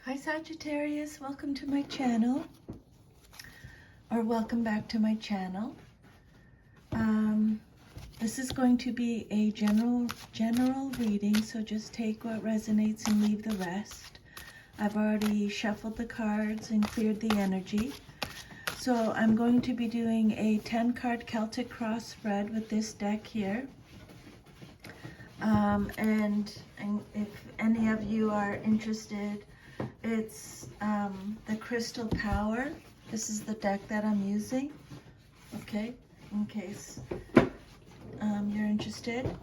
Hi Sagittarius, welcome to my channel, or welcome back to my channel. This is going to be a general reading, so just take what resonates and leave the rest. I've already shuffled the cards and cleared the energy. So I'm going to be doing a 10-card Celtic cross spread with this deck here. And if any of you are interested, it's the Crystal Power. This is the deck that I'm using, okay, in case you're interested.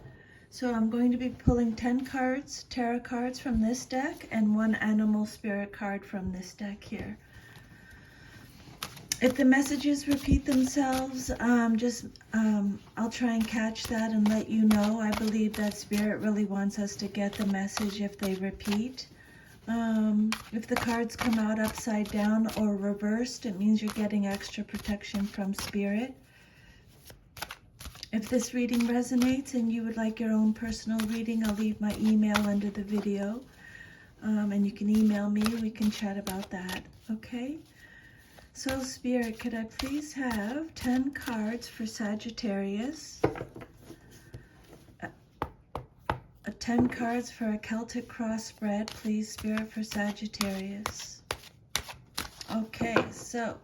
So I'm going to be pulling 10 cards, tarot cards from this deck, and 1 animal spirit card from this deck here. If the messages repeat themselves, I'll try and catch that and let you know. I believe that Spirit really wants us to get the message if they repeat. If the cards come out upside down or reversed, it means you're getting extra protection from Spirit. If this reading resonates and you would like your own personal reading, I'll leave my email under the video. And you can email me, we can chat about that, okay? So Spirit, could I please have 10 cards for Sagittarius? 10 cards for a Celtic cross spread, please, Spirit, for Sagittarius. Okay, so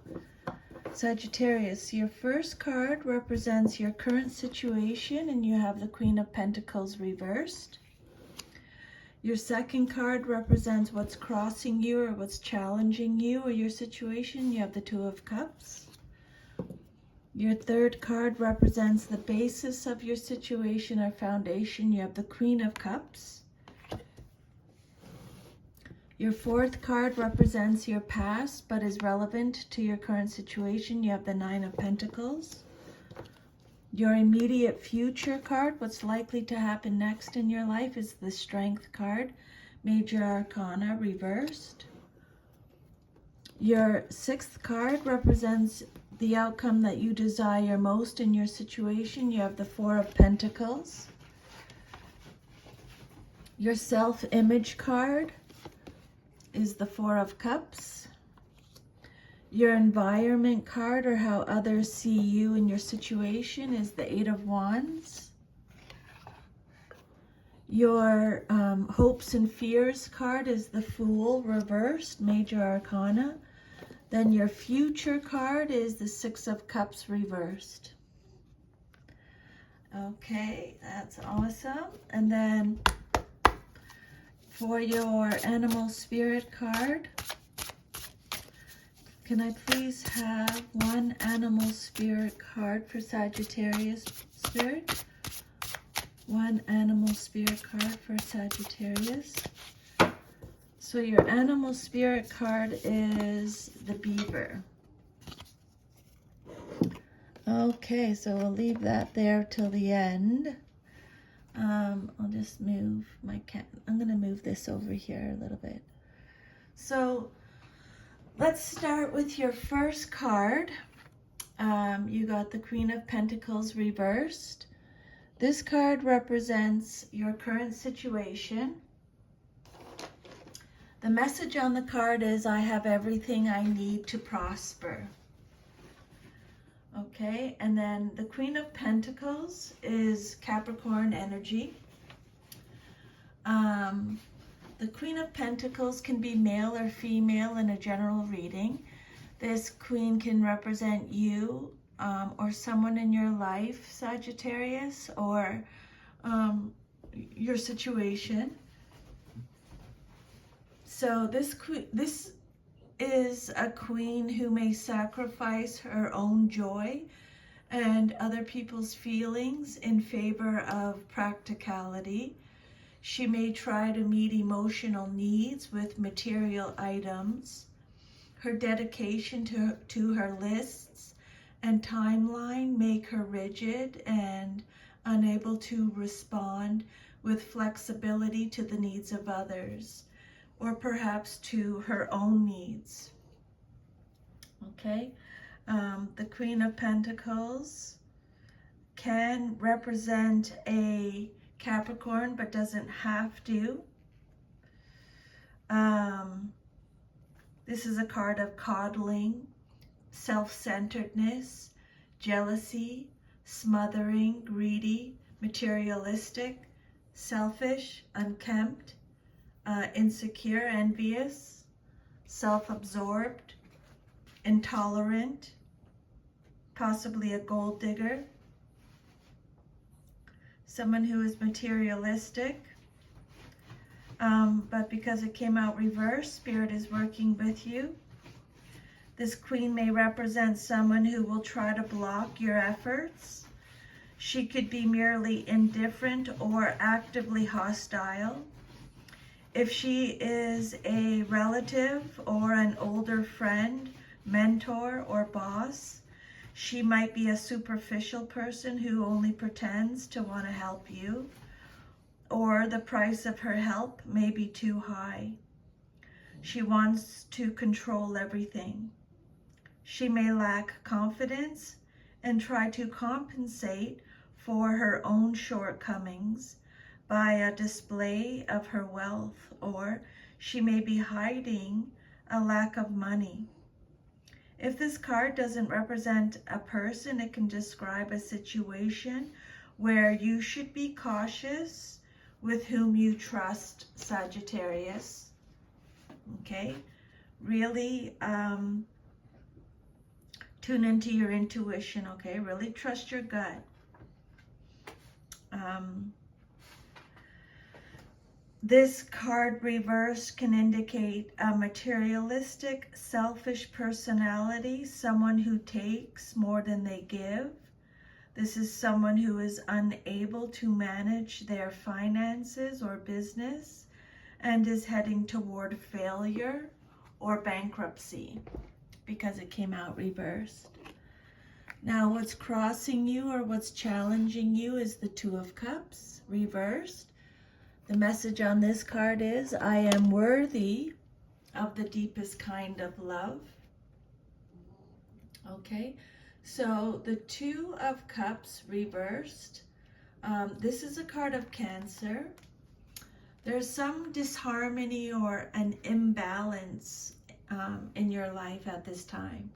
Sagittarius, your first card represents your current situation, and you have the Queen of Pentacles reversed. Your second card represents what's crossing you or what's challenging you or your situation. You have the Two of Cups. Your third card represents the basis of your situation or foundation. You have the Queen of Cups. Your fourth card represents your past but is relevant to your current situation. You have the Nine of Pentacles. Your immediate future card, what's likely to happen next in your life, is the Strength card, Major Arcana reversed. Your sixth card represents the outcome that you desire most in your situation. You have the Four of Pentacles. Your self-image card is the Four of Cups. Your environment card, or how others see you and your situation, is the Eight of Wands. Your hopes and fears card is the Fool reversed, Major Arcana. Then your future card is the Six of Cups reversed. Okay, that's awesome. And then for your animal spirit card, can I please have 1 animal spirit card for Sagittarius, Spirit? 1 animal spirit card for Sagittarius. So your animal spirit card is the beaver. Okay, so we'll leave that there till the end. I'll just move my cat. I'm going to move this over here a little bit. So let's start with your first card. You got the Queen of Pentacles reversed. This card represents your current situation. The message on the card is, I have everything I need to prosper. Okay, and then the Queen of Pentacles is Capricorn energy. The Queen of Pentacles can be male or female in a general reading. This queen can represent you or someone in your life, Sagittarius, or your situation. So this is a queen who may sacrifice her own joy and other people's feelings in favor of practicality. She may try to meet emotional needs with material items. Her dedication to her lists and timeline make her rigid and unable to respond with flexibility to the needs of others, or perhaps to her own needs. Okay, the Queen of Pentacles can represent a Capricorn, but doesn't have to. This is a card of coddling, self-centeredness, jealousy, smothering, greedy, materialistic, selfish, unkempt, insecure, envious, self-absorbed, intolerant, possibly a gold digger, someone who is materialistic, but because it came out reversed, Spirit is working with you. This Queen may represent someone who will try to block your efforts. She could be merely indifferent or actively hostile. If she is a relative or an older friend, mentor, or boss, she might be a superficial person who only pretends to want to help you, or the price of her help may be too high. She wants to control everything. She may lack confidence and try to compensate for her own shortcomings by a display of her wealth, or she may be hiding a lack of money. If this card doesn't represent a person, it can describe a situation where you should be cautious with whom you trust, Sagittarius. Okay? Really tune into your intuition, okay? Really trust your gut. This card reversed can indicate a materialistic, selfish personality, someone who takes more than they give. This is someone who is unable to manage their finances or business and is heading toward failure or bankruptcy because it came out reversed. Now what's crossing you or what's challenging you is the Two of Cups reversed. The message on this card is, I am worthy of the deepest kind of love. Okay, so the Two of Cups reversed. This is a card of Cancer. There's some disharmony or an imbalance in your life at this time.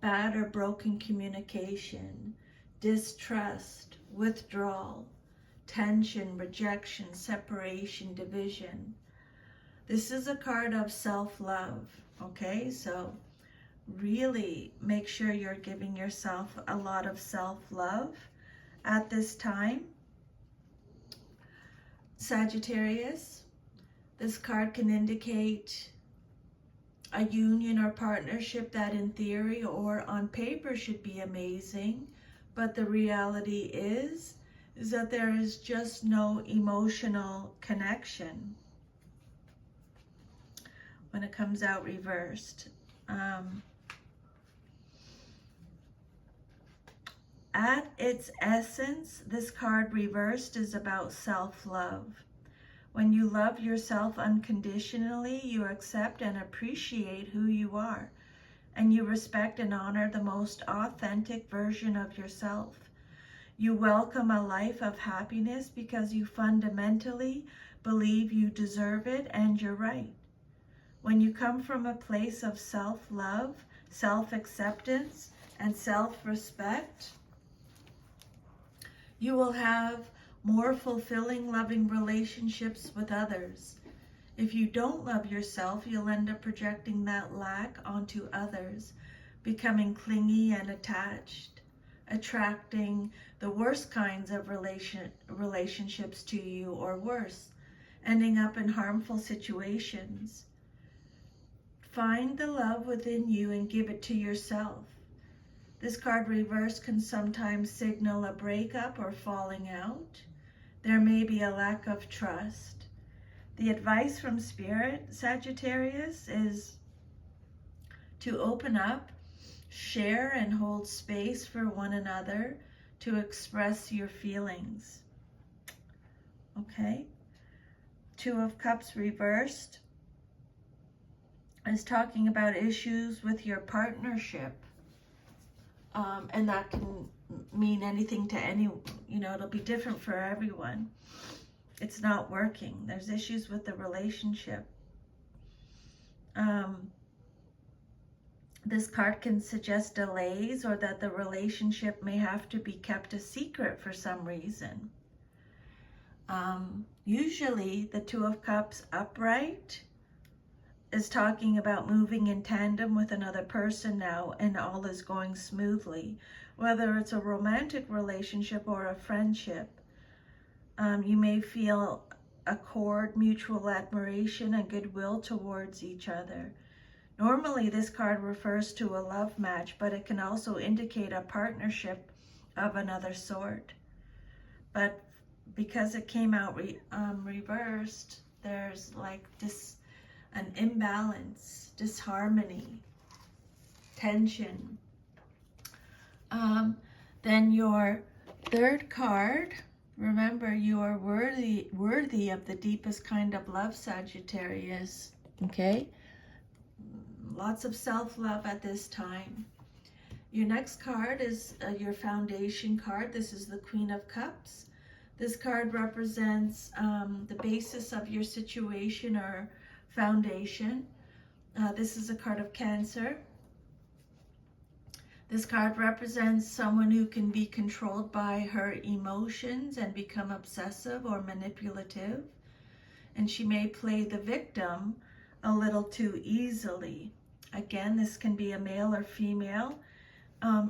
Bad or broken communication, distrust, withdrawal, tension, rejection, separation, division. This is a card of self-love, okay? So really make sure you're giving yourself a lot of self-love at this time. Sagittarius, this card can indicate a union or partnership that in theory or on paper should be amazing, but the reality is that there is just no emotional connection when it comes out reversed. At its essence, this card reversed is about self-love. When you love yourself unconditionally, you accept and appreciate who you are, and you respect and honor the most authentic version of yourself. You welcome a life of happiness because you fundamentally believe you deserve it and you're right. When you come from a place of self-love, self-acceptance, and self-respect, you will have more fulfilling, loving relationships with others. If you don't love yourself, you'll end up projecting that lack onto others, becoming clingy and attached, attracting the worst kinds of relationships to you, or worse, ending up in harmful situations. Find the love within you and give it to yourself. This card reversed can sometimes signal a breakup or falling out. There may be a lack of trust. The advice from Spirit, Sagittarius, is to open up, share, and hold space for one another to express your feelings. Okay? Two of Cups reversed is talking about issues with your partnership. And that can mean anything to any, it'll be different for everyone. It's not working. There's issues with the relationship. This card can suggest delays or that the relationship may have to be kept a secret for some reason. Usually the Two of Cups upright is talking about moving in tandem with another person now and all is going smoothly. Whether it's a romantic relationship or a friendship, you may feel accord, mutual admiration, and goodwill towards each other. Normally, this card refers to a love match, but it can also indicate a partnership of another sort. But because it came out reversed, there's like an imbalance, disharmony, tension. Then your third card, remember you are worthy of the deepest kind of love, Sagittarius. Okay? Lots of self-love at this time. Your next card is your foundation card. This is the Queen of Cups. This card represents the basis of your situation or foundation. This is a card of Cancer. This card represents someone who can be controlled by her emotions and become obsessive or manipulative. And she may play the victim a little too easily. Again, this can be a male or female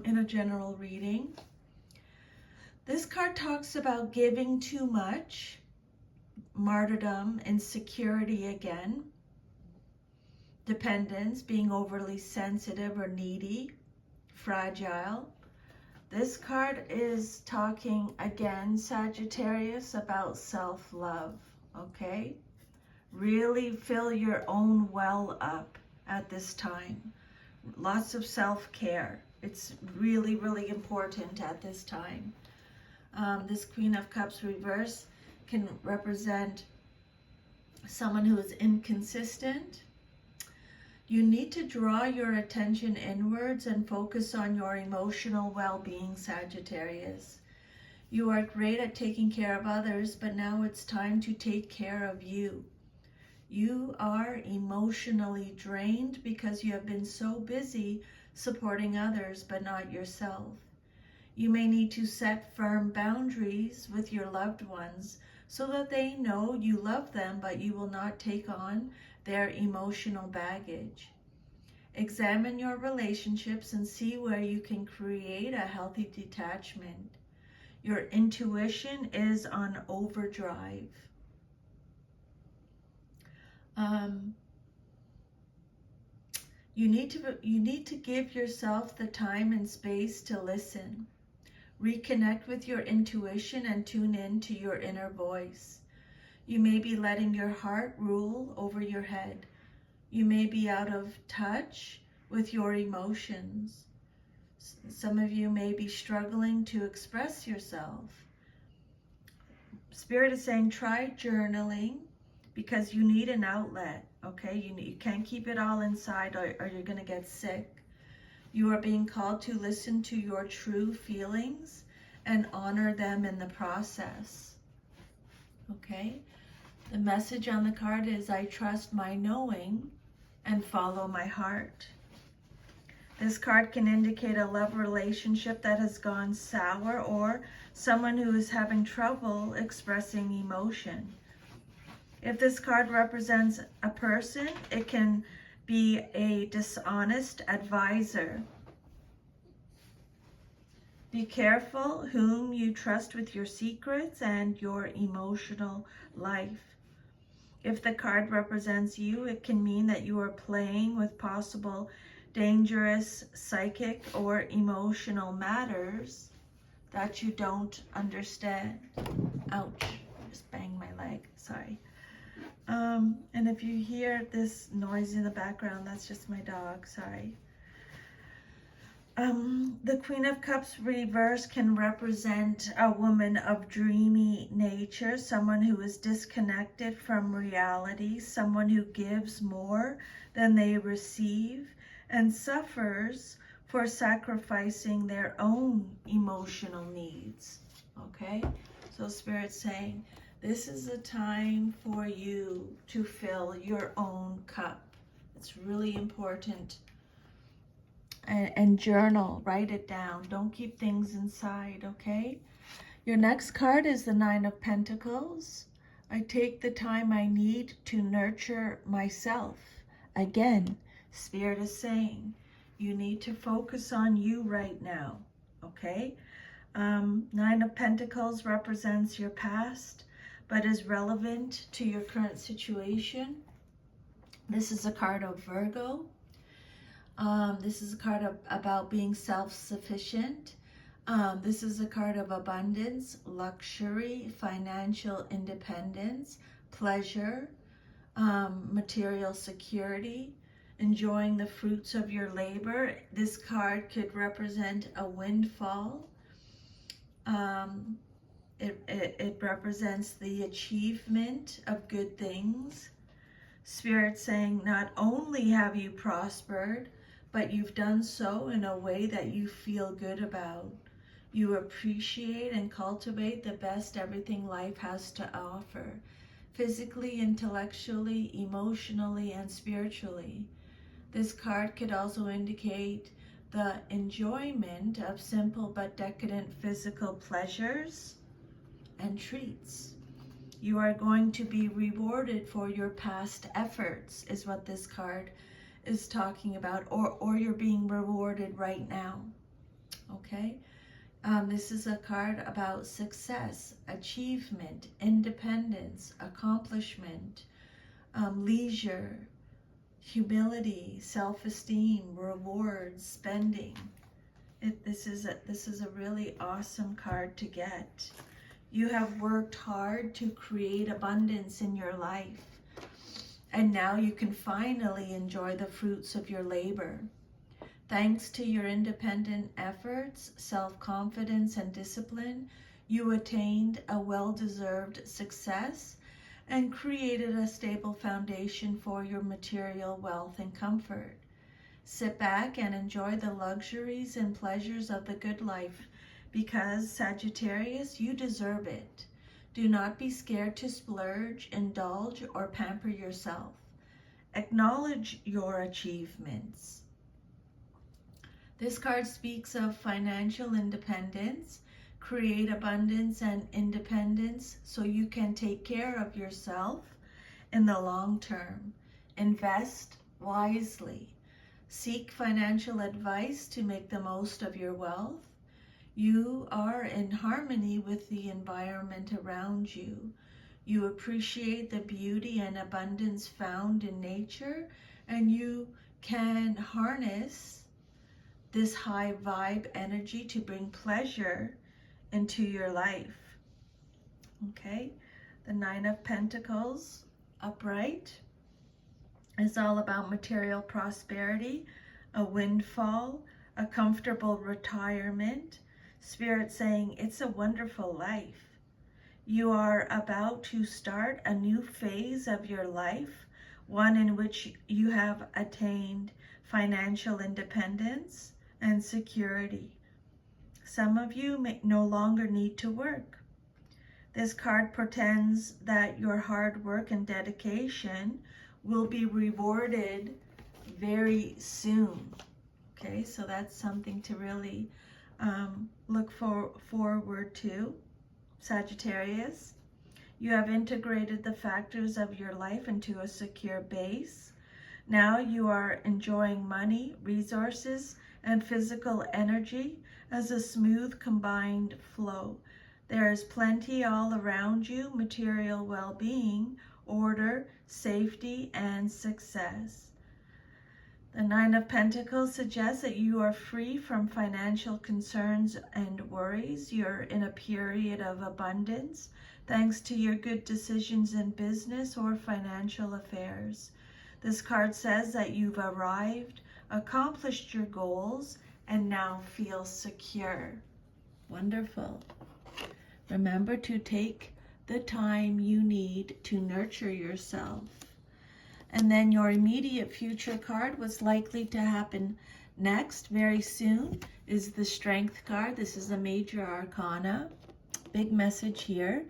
in a general reading. This card talks about giving too much, martyrdom, insecurity again, dependence, being overly sensitive or needy, fragile. This card is talking again, Sagittarius, about self-love, okay? Really fill your own well up at this time. Lots of self-care. It's really, really important at this time. This Queen of Cups reverse can represent someone who is inconsistent. You need to draw your attention inwards and focus on your emotional well-being, Sagittarius. You are great at taking care of others, but now it's time to take care of you. You are emotionally drained because you have been so busy supporting others, but not yourself. You may need to set firm boundaries with your loved ones so that they know you love them, but you will not take on their emotional baggage. Examine your relationships and see where you can create a healthy detachment. Your intuition is on overdrive. You need to give yourself the time and space to listen. Reconnect with your intuition and tune in to your inner voice. You may be letting your heart rule over your head. You may be out of touch with your emotions. Some of you may be struggling to express yourself. Spirit is saying try journaling because you need an outlet, okay? You can't keep it all inside or you're going to get sick. You are being called to listen to your true feelings and honor them in the process, okay? The message on the card is, I trust my knowing and follow my heart. This card can indicate a love relationship that has gone sour or someone who is having trouble expressing emotion. If this card represents a person, it can be a dishonest advisor. Be careful whom you trust with your secrets and your emotional life. If the card represents you, it can mean that you are playing with possible dangerous psychic or emotional matters that you don't understand. Ouch, just banged my leg, sorry. And if you hear this noise in the background, that's just my dog, sorry. The Queen of Cups reverse can represent a woman of dreamy nature, someone who is disconnected from reality, someone who gives more than they receive and suffers for sacrificing their own emotional needs, okay? So Spirit's saying, this is a time for you to fill your own cup. It's really important. and journal. Write it down. Don't keep things inside, okay? Your next card is the Nine of Pentacles. I take the time I need to nurture myself. Again, Spirit is saying you need to focus on you right now, okay? Nine of Pentacles represents your past, but is relevant to your current situation. This is a card of Virgo. This is a card about being self-sufficient. This is a card of abundance, luxury, financial independence, pleasure, material security, enjoying the fruits of your labor. This card could represent a windfall. It represents the achievement of good things. Spirit saying not only have you prospered, but you've done so in a way that you feel good about. You appreciate and cultivate the best everything life has to offer, physically, intellectually, emotionally, and spiritually. This card could also indicate the enjoyment of simple but decadent physical pleasures and treats. You are going to be rewarded for your past efforts, is what this card is talking about, or you're being rewarded right now, okay? This is a card about success, achievement, independence, accomplishment, leisure, humility, self-esteem, rewards, spending. This is a really awesome card to get. You have worked hard to create abundance in your life, and now you can finally enjoy the fruits of your labor. Thanks to your independent efforts, self-confidence, and discipline, you attained a well-deserved success and created a stable foundation for your material wealth and comfort. Sit back and enjoy the luxuries and pleasures of the good life, because, Sagittarius, you deserve it. Do not be scared to splurge, indulge, or pamper yourself. Acknowledge your achievements. This card speaks of financial independence. Create abundance and independence so you can take care of yourself in the long term. Invest wisely. Seek financial advice to make the most of your wealth. You are in harmony with the environment around you. You appreciate the beauty and abundance found in nature, and you can harness this high vibe energy to bring pleasure into your life. Okay, the Nine of Pentacles upright is all about material prosperity, a windfall, a comfortable retirement. Spirit saying it's a wonderful life. You are about to start a new phase of your life, one in which you have attained financial independence and security. Some of you may no longer need to work. This card portends that your hard work and dedication will be rewarded very soon. Okay, so that's something to really look forward to, Sagittarius. You have integrated the factors of your life into a secure base. Now you are enjoying money, resources, and physical energy as a smooth combined flow. There is plenty all around you, material well-being, order, safety, and success. The Nine of Pentacles suggests that you are free from financial concerns and worries. You're in a period of abundance thanks to your good decisions in business or financial affairs. This card says that you've arrived, accomplished your goals, and now feel secure. Wonderful. Remember to take the time you need to nurture yourself. And then your immediate future card, what's likely to happen next very soon, is the Strength card. This is a major arcana. Big message here.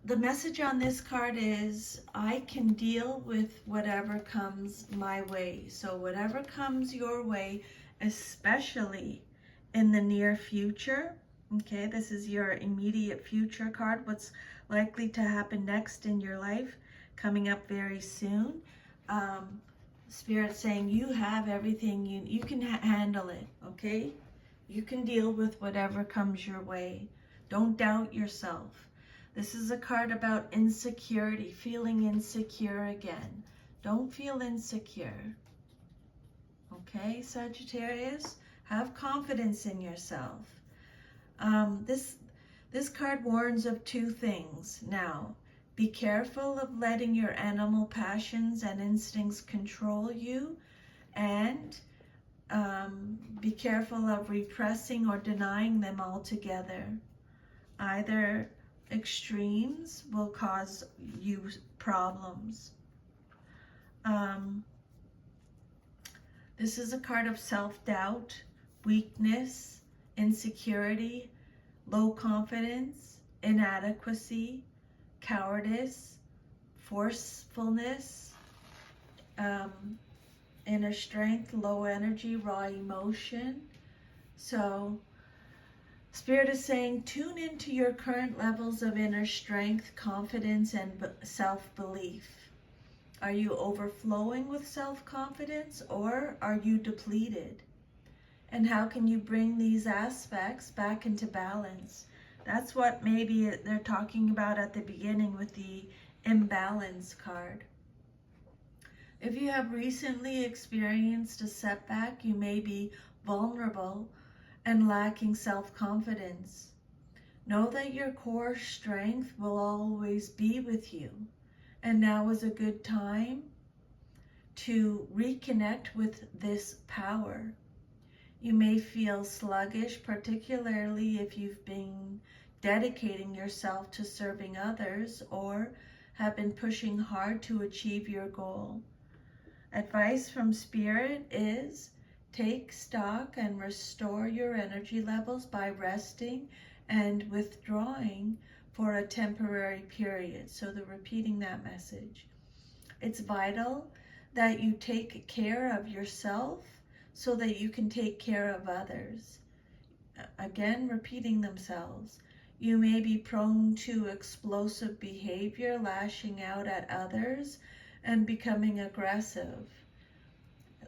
The message on this card is I can deal with whatever comes my way. So whatever comes your way, especially in the near future, okay, this is your immediate future card, what's likely to happen next in your life, coming up very soon. Spirit saying you have everything, you can handle it, okay? You can deal with whatever comes your way. Don't doubt yourself. This is a card about insecurity, feeling insecure again. Don't feel insecure. Okay, Sagittarius? Have confidence in yourself. This card warns of two things. Now, be careful of letting your animal passions and instincts control you, and be careful of repressing or denying them altogether. Either extremes will cause you problems. This is a card of self-doubt, weakness, insecurity, low confidence, inadequacy, cowardice, forcefulness, inner strength, low energy, raw emotion. So Spirit is saying, tune into your current levels of inner strength, confidence, and self-belief. Are you overflowing with self-confidence, or are you depleted? And how can you bring these aspects back into balance? That's what maybe they're talking about at the beginning with the imbalance card. If you have recently experienced a setback, you may be vulnerable and lacking self-confidence. Know that your core strength will always be with you. And now is a good time to reconnect with this power. You may feel sluggish, particularly if you've been dedicating yourself to serving others or have been pushing hard to achieve your goal. Advice from Spirit is take stock and restore your energy levels by resting and withdrawing for a temporary period. So they're repeating that message. It's vital that you take care of yourself so that you can take care of others. Again, repeating themselves. You may be prone to explosive behavior, lashing out at others, and becoming aggressive.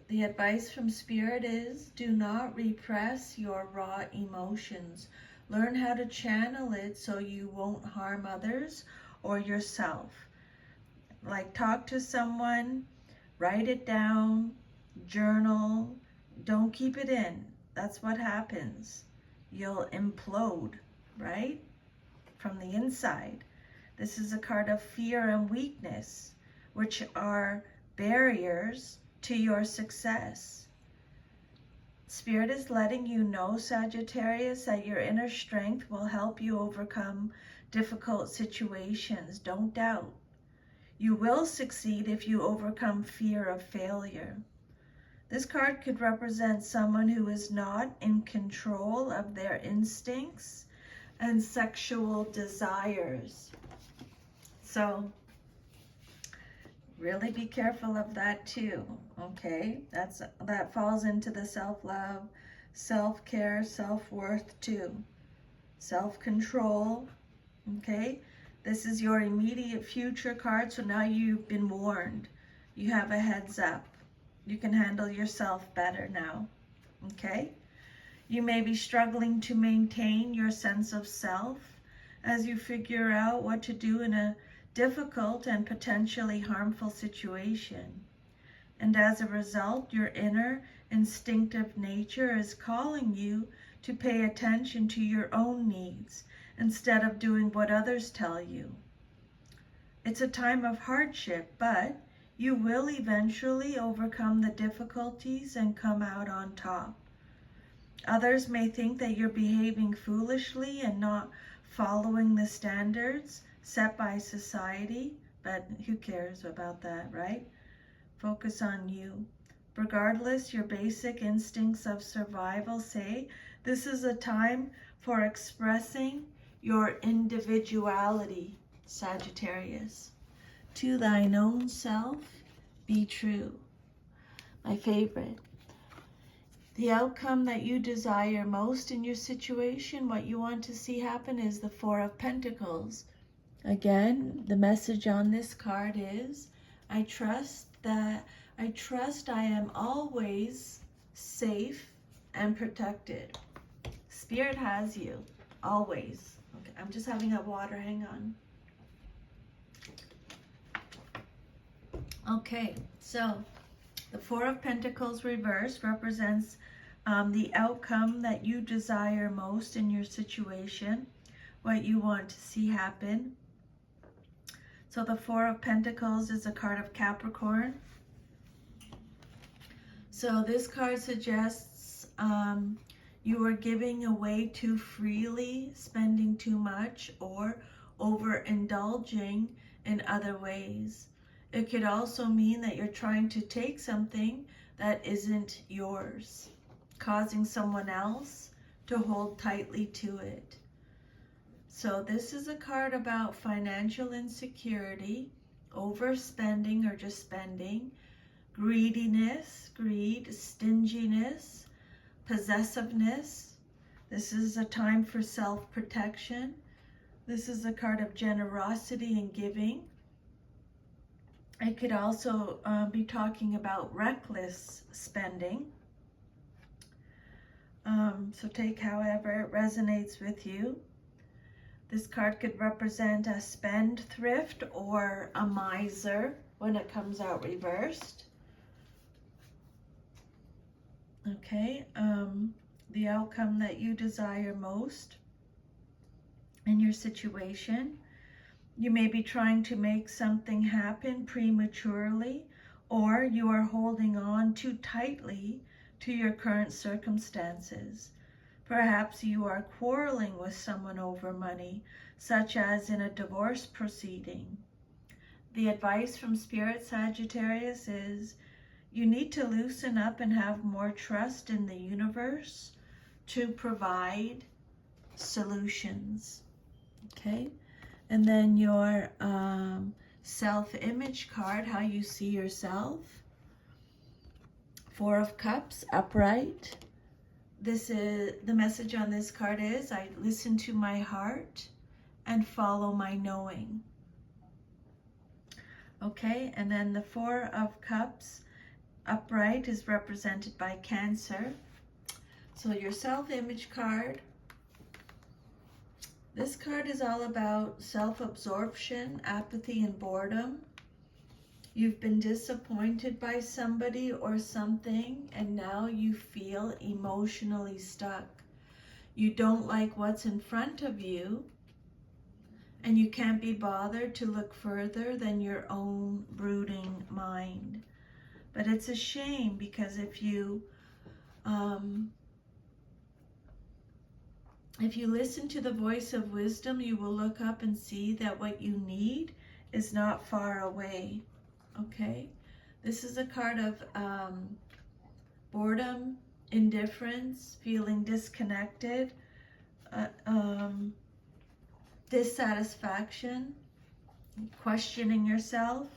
The advice from Spirit is do not repress your raw emotions. Learn how to channel it so you won't harm others or yourself. Like talk to someone, write it down, journal. Don't keep it in. That's what happens. You'll implode, right? From the inside. This is a card of fear and weakness, which are barriers to your success. Spirit is letting you know, Sagittarius, that your inner strength will help you overcome difficult situations. Don't doubt. You will succeed if you overcome fear of failure. This card could represent someone who is not in control of their instincts and sexual desires. So really be careful of that too, okay? That falls into the self-love, self-care, self-worth too. Self-control, okay? This is your immediate future card, so now you've been warned. You have a heads up. You can handle yourself better now, okay? You may be struggling to maintain your sense of self as you figure out what to do in a difficult and potentially harmful situation. And as a result, your inner instinctive nature is calling you to pay attention to your own needs instead of doing what others tell you. It's a time of hardship, but you will eventually overcome the difficulties and come out on top. Others may think that you're behaving foolishly and not following the standards set by society, but who cares about that, right? Focus on you. Regardless, your basic instincts of survival say this is a time for expressing your individuality. Sagittarius. To thine own self be true. My favorite. The outcome that you desire most in your situation, what you want to see happen, is the Four of Pentacles. Again, the message on this card is, I trust I am always safe and protected. Spirit has you, always. Okay, I'm just having a water, hang on. Okay, so the Four of Pentacles reversed represents the outcome that you desire most in your situation, what you want to see happen. So the Four of Pentacles is a card of Capricorn. So this card suggests you are giving away too freely, spending too much, or overindulging in other ways. It could also mean that you're trying to take something that isn't yours, causing someone else to hold tightly to it. So this is a card about financial insecurity, overspending or just spending, greediness, greed, stinginess, possessiveness. This is a time for self-protection. This is a card of generosity and giving. It could also be talking about reckless spending. So take however it resonates with you. This card could represent a spendthrift or a miser when it comes out reversed. Okay, the outcome that you desire most in your situation. You may be trying to make something happen prematurely, or you are holding on too tightly to your current circumstances. Perhaps you are quarreling with someone over money, such as in a divorce proceeding. The advice from Spirit, Sagittarius, is you need to loosen up and have more trust in the universe to provide solutions. Okay? And then your self-image card, how you see yourself. Four of Cups, upright. This is the message on this card is, I listen to my heart and follow my knowing. Okay, and then the Four of Cups, upright, is represented by Cancer. So your self-image card. This card is all about self-absorption, apathy, and boredom. You've been disappointed by somebody or something, and now you feel emotionally stuck. You don't like what's in front of you, and you can't be bothered to look further than your own brooding mind. But it's a shame, because if you listen to the voice of wisdom, you will look up and see that what you need is not far away. Okay? This is a card of boredom, indifference, feeling disconnected, dissatisfaction, questioning yourself,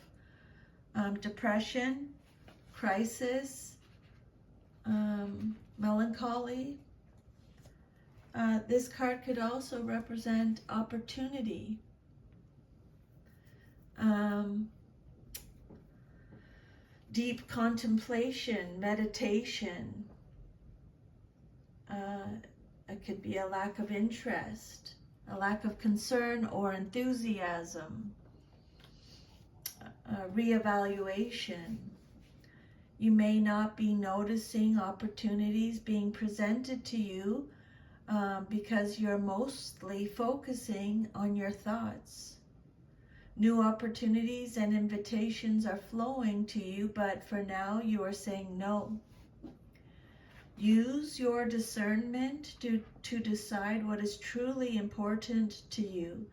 depression, crisis, melancholy. This card could also represent opportunity. Deep contemplation, meditation. It could be a lack of interest, a lack of concern or enthusiasm, reevaluation. You may not be noticing opportunities being presented to you because you're mostly focusing on your thoughts. New opportunities and invitations are flowing to you, but for now you are saying no. Use your discernment to decide what is truly important to you.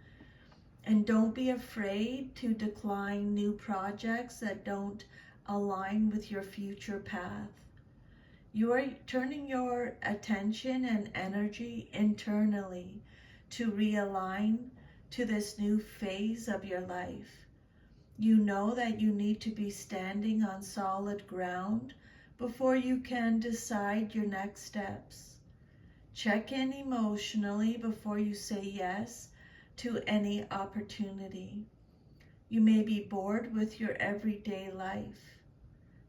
And don't be afraid to decline new projects that don't align with your future path. You are turning your attention and energy internally to realign to this new phase of your life. You know that you need to be standing on solid ground before you can decide your next steps. Check in emotionally before you say yes to any opportunity. You may be bored with your everyday life.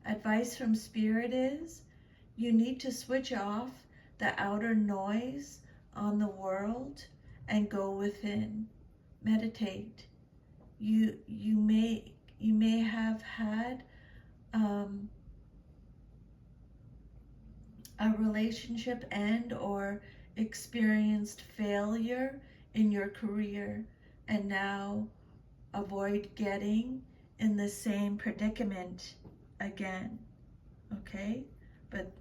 Advice from Spirit is you need to switch off the outer noise on the world and go within. Meditate. You may have had a relationship end or experienced failure in your career, and now avoid getting in the same predicament again. Okay? But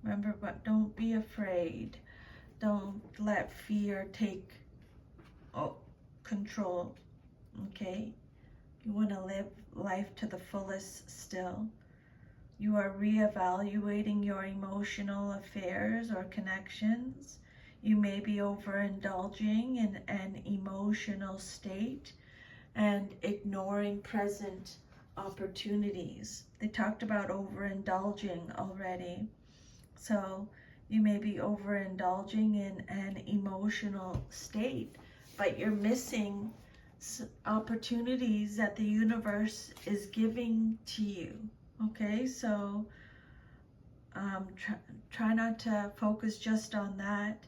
remember, don't be afraid. Don't let fear take control. Okay? You want to live life to the fullest still. You are reevaluating your emotional affairs or connections. You may be overindulging in an emotional state and ignoring present opportunities. They talked about overindulging already. So you may be overindulging in an emotional state, but you're missing opportunities that the universe is giving to you. Okay, so try not to focus just on that.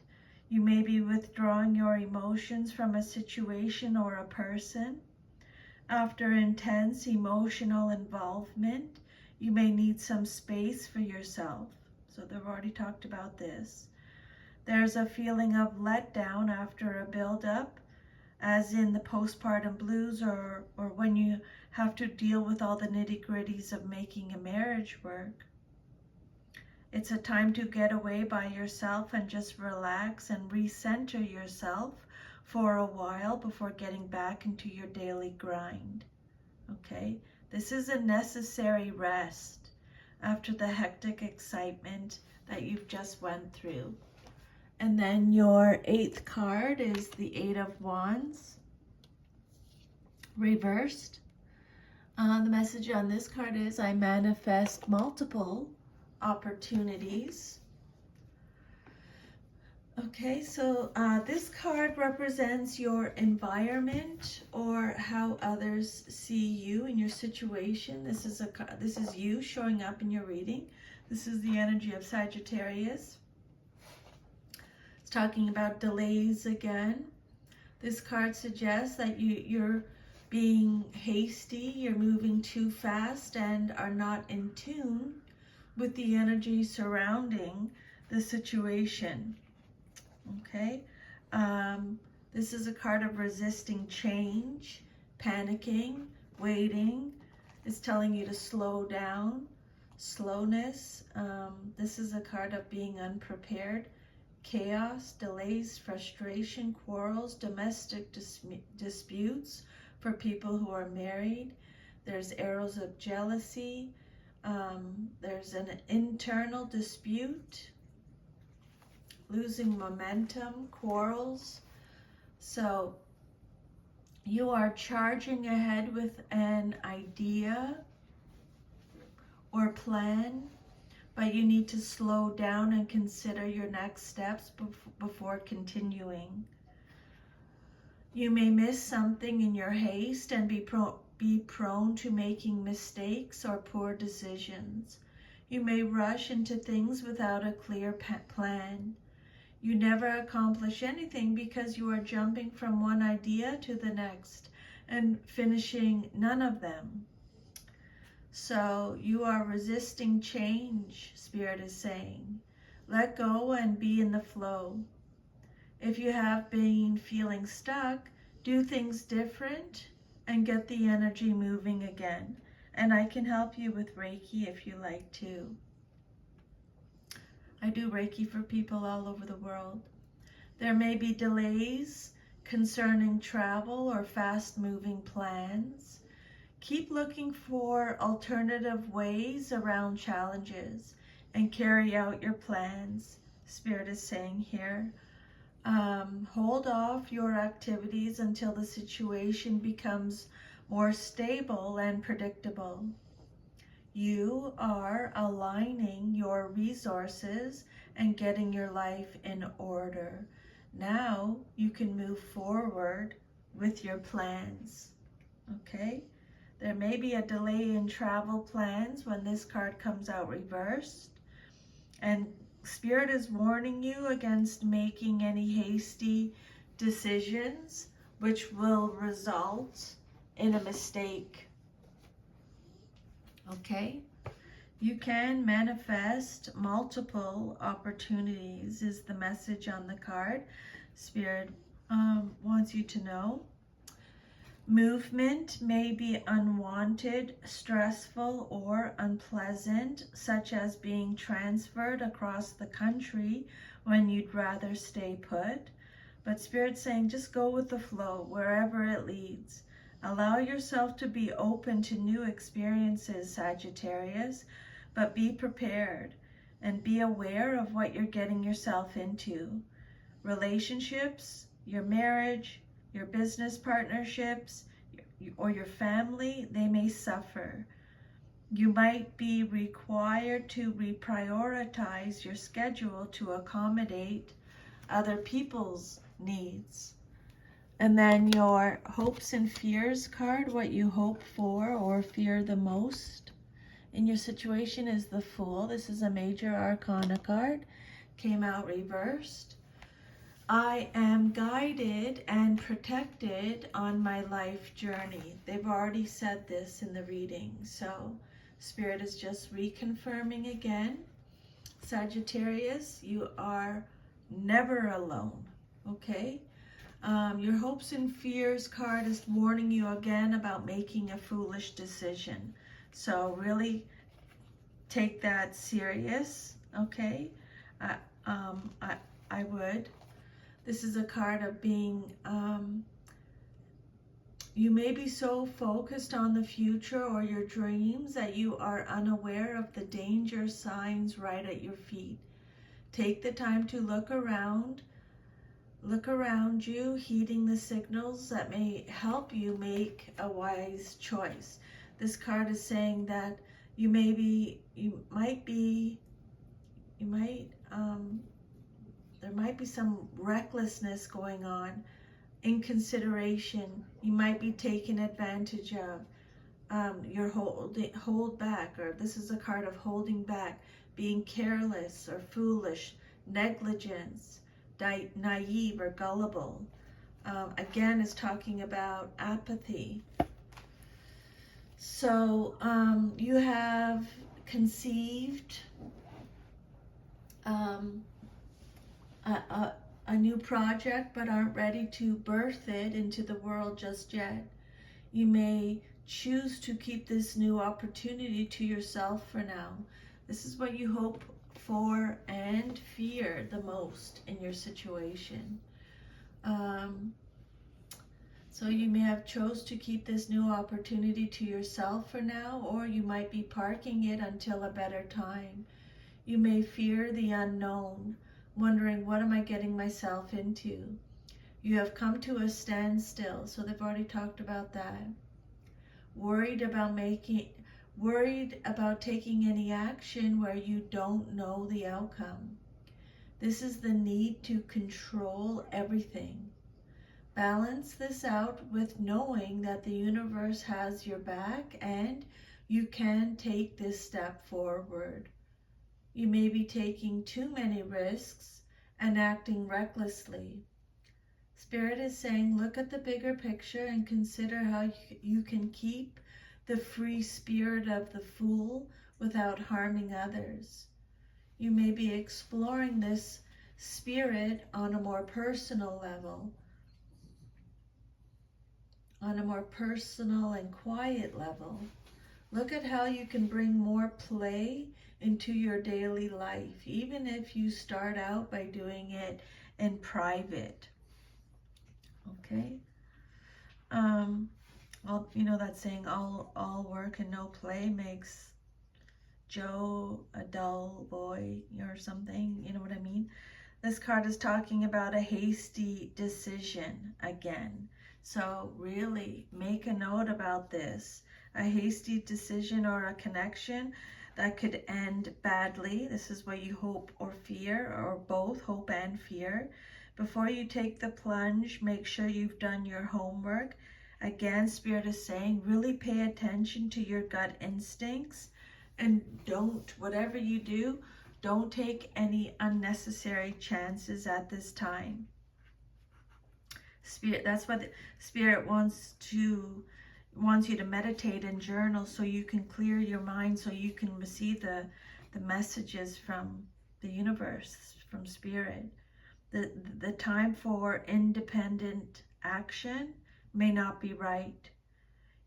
You may be withdrawing your emotions from a situation or a person. After intense emotional involvement, you may need some space for yourself. So they've already talked about this. There's a feeling of letdown after a build-up, as in the postpartum blues, or when you have to deal with all the nitty-gritties of making a marriage work. It's a time to get away by yourself and just relax and recenter yourself for a while before getting back into your daily grind. Okay? This is a necessary rest after the hectic excitement that you've just went through. And then your 8th card is the 8 of Wands, reversed. The message on this card is, I manifest multiple opportunities. Okay, so this card represents your environment or how others see you in your situation. This is you showing up in your reading. This is the energy of Sagittarius. It's talking about delays again. This card suggests that you're being hasty, you're moving too fast and are not in tune with the energy surrounding the situation. Okay, this is a card of resisting change, panicking, waiting. It's telling you to slow down, slowness. This is a card of being unprepared, chaos, delays, frustration, quarrels, domestic disputes for people who are married. There's arrows of jealousy. There's an internal dispute, losing momentum, quarrels. So you are charging ahead with an idea or plan, but you need to slow down and consider your next steps before continuing. You may miss something in your haste and be prone to making mistakes or poor decisions. You may rush into things without a clear plan. You never accomplish anything because you are jumping from one idea to the next and finishing none of them. So you are resisting change, Spirit is saying. Let go and be in the flow. If you have been feeling stuck, do things different and get the energy moving again. And I can help you with Reiki if you like to. I do Reiki for people all over the world. There may be delays concerning travel or fast-moving plans. Keep looking for alternative ways around challenges and carry out your plans, Spirit is saying here. Hold off your activities until the situation becomes more stable and predictable. You are aligning your resources and getting your life in order. Now you can move forward with your plans. Okay? There may be a delay in travel plans when this card comes out reversed. And Spirit is warning you against making any hasty decisions which will result in a mistake. Okay? You can manifest multiple opportunities is the message on the card. Spirit wants you to know. Movement may be unwanted, stressful, or unpleasant, such as being transferred across the country when you'd rather stay put. But Spirit's saying just go with the flow wherever it leads. Allow yourself to be open to new experiences, Sagittarius, but be prepared and be aware of what you're getting yourself into. Relationships, your marriage, your business partnerships, or your family, they may suffer. You might be required to reprioritize your schedule to accommodate other people's needs. And then your hopes and fears card, what you hope for or fear the most in your situation is the Fool. This is a major arcana card. Came out reversed. I am guided and protected on my life journey. They've already said this in the reading, so Spirit is just reconfirming again. Sagittarius, you are never alone, okay? Your hopes and fears card is warning you again about making a foolish decision. So really take that serious, okay? I would. This is a card of being, you may be so focused on the future or your dreams that you are unaware of the danger signs right at your feet. Take the time to look around you, heeding the signals that may help you make a wise choice. This card is saying that there might be some recklessness going on, inconsideration. You might be taken advantage of. You're hold back, or this is a card of holding back, being careless or foolish, negligence, naive or gullible. Again, is talking about apathy. So you have conceived a new project but aren't ready to birth it into the world just yet. You may choose to keep this new opportunity to yourself for now. This is what you hope for and fear the most in your situation. So you may have chose to keep this new opportunity to yourself for now, or you might be parking it until a better time. You may fear the unknown, wondering, what am I getting myself into? You have come to a standstill, so they've already talked about that. Worried about taking any action where you don't know the outcome. This is the need to control everything. Balance this out with knowing that the universe has your back and you can take this step forward. You may be taking too many risks and acting recklessly. Spirit is saying, look at the bigger picture and consider how you can keep the free spirit of the Fool without harming others. You may be exploring this spirit on a more personal level, on a more personal and quiet level. Look at how you can bring more play into your daily life, even if you start out by doing it in private. Okay? That saying, all work and no play makes Joe a dull boy or something. You know what I mean? This card is talking about a hasty decision again. So really make a note about this. A hasty decision or a connection that could end badly. This is what you hope or fear, or both hope and fear. Before you take the plunge, make sure you've done your homework. Again, Spirit is saying, really pay attention to your gut instincts, and whatever you do, don't take any unnecessary chances at this time. Spirit, that's what the Spirit wants you to meditate and journal, so you can clear your mind, so you can receive the messages from the universe, from Spirit. The time for independent action may not be right.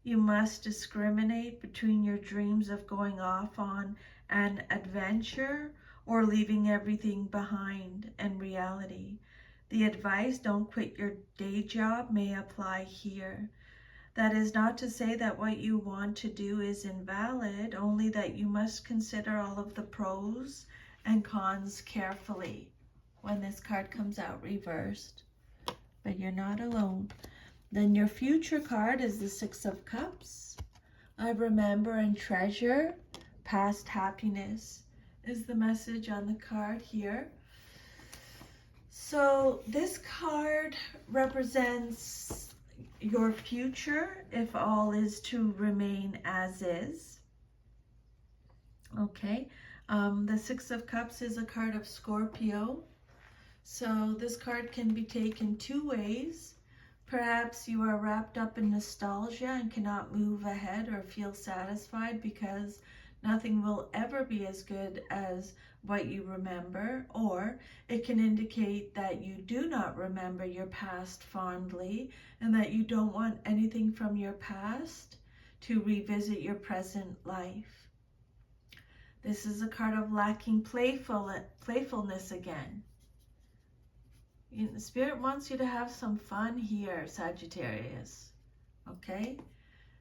You must discriminate between your dreams of going off on an adventure or leaving everything behind and reality. The advice, don't quit your day job, may apply here. That is not to say that what you want to do is invalid, only that you must consider all of the pros and cons carefully when this card comes out reversed. But you're not alone. Then your future card is the Six of Cups. I remember and treasure past happiness is the message on the card here. So this card represents your future if all is to remain as is. Okay. The Six of Cups is a card of Scorpio. So this card can be taken two ways. Perhaps you are wrapped up in nostalgia and cannot move ahead or feel satisfied because nothing will ever be as good as what you remember. Or it can indicate that you do not remember your past fondly and that you don't want anything from your past to revisit your present life. This is a card of lacking playfulness again. The Spirit wants you to have some fun here, Sagittarius. Okay?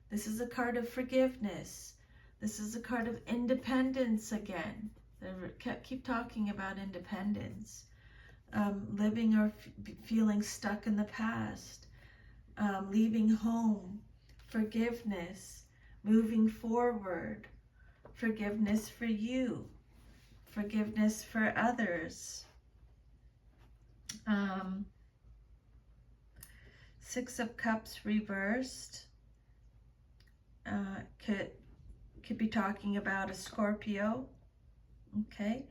This is a card of forgiveness. This is a card of independence again. They keep talking about independence. Living or feeling stuck in the past. Leaving home. Forgiveness. Moving forward. Forgiveness for you. Forgiveness for others. Six of Cups reversed could be talking about a Scorpio. Okay.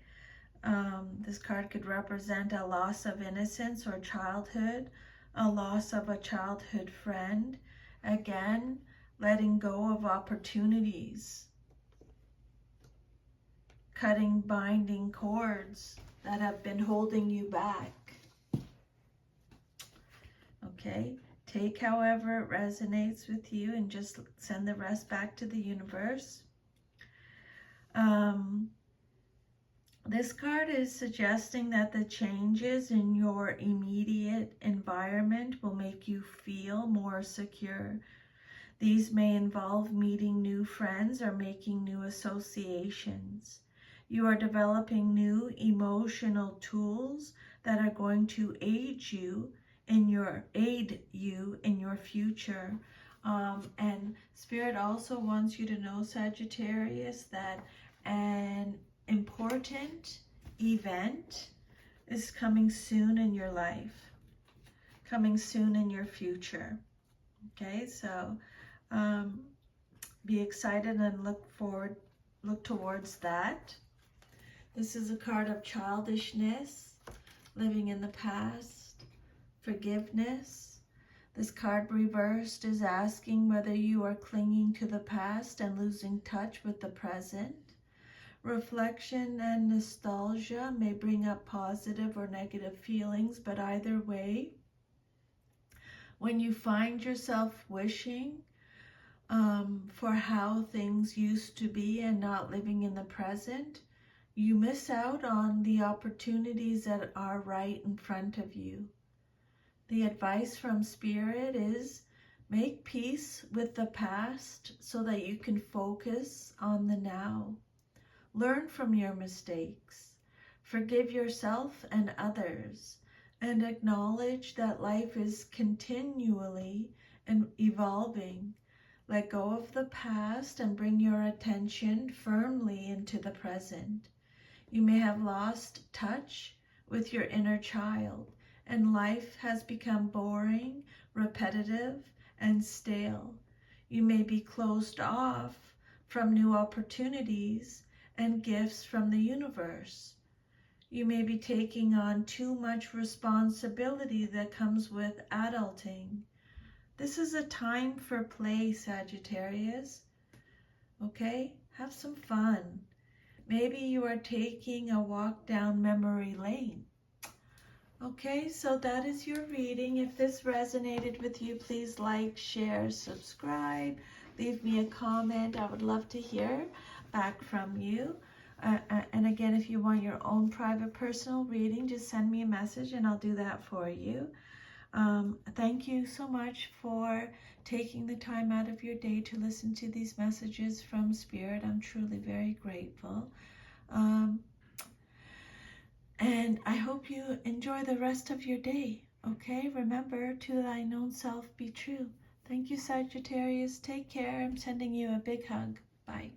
This card could represent a loss of innocence or childhood, a loss of a childhood friend. Again, letting go of opportunities, cutting binding cords that have been holding you back. Okay, take however it resonates with you and just send the rest back to the universe. This card is suggesting that the changes in your immediate environment will make you feel more secure. These may involve meeting new friends or making new associations. You are developing new emotional tools that are going to aid you in your future. And Spirit also wants you to know, Sagittarius, that an important event is coming soon in your life, coming soon in your future. Okay, so be excited and look towards that. This is a card of childishness, living in the past, forgiveness. This card reversed is asking whether you are clinging to the past and losing touch with the present. Reflection and nostalgia may bring up positive or negative feelings, but either way, when you find yourself wishing for how things used to be and not living in the present, you miss out on the opportunities that are right in front of you. The advice from Spirit is make peace with the past so that you can focus on the now. Learn from your mistakes. Forgive yourself and others, and acknowledge that life is continually and evolving. Let go of the past and bring your attention firmly into the present. You may have lost touch with your inner child, and life has become boring, repetitive, and stale. You may be closed off from new opportunities and gifts from the universe. You may be taking on too much responsibility that comes with adulting. This is a time for play, Sagittarius. Okay? Have some fun. Maybe you are taking a walk down memory lane. Okay, so that is your reading. If this resonated with you, please like, share, subscribe, leave me a comment. I would love to hear back from you. And again, if you want your own private personal reading, just send me a message and I'll do that for you. Thank you so much for taking the time out of your day to listen to these messages from Spirit. I'm truly very grateful. And I hope you enjoy the rest of your day. Okay, remember, to thine own self be true. Thank you, Sagittarius. Take care. I'm sending you a big hug. Bye.